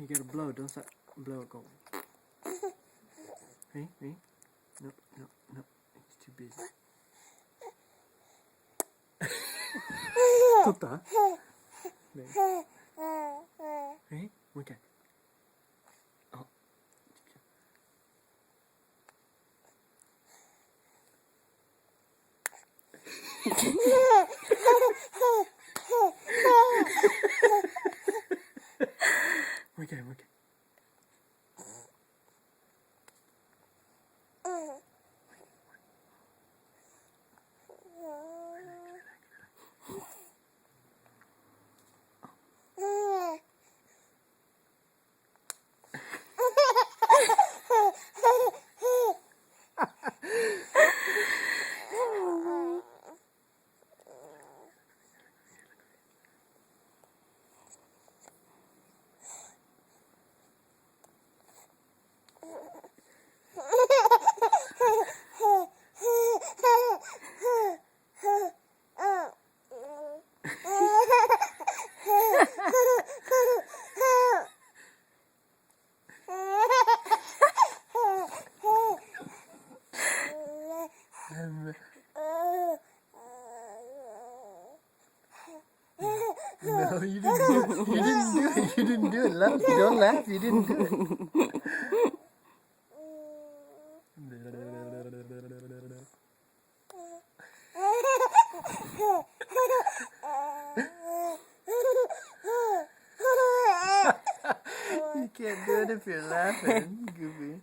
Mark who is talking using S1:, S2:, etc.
S1: You gotta blow. Don't stop. Blow it. Go. Hey, hey. Nope, nope, nope. He's too busy. 取った？ね。もう一回。あ。もう一回、もう一回。No, you didn't do it. You didn't do it. You didn't do it. Laugh. Don't laugh. You didn't do it. You can't do it if you're laughing, Goofy.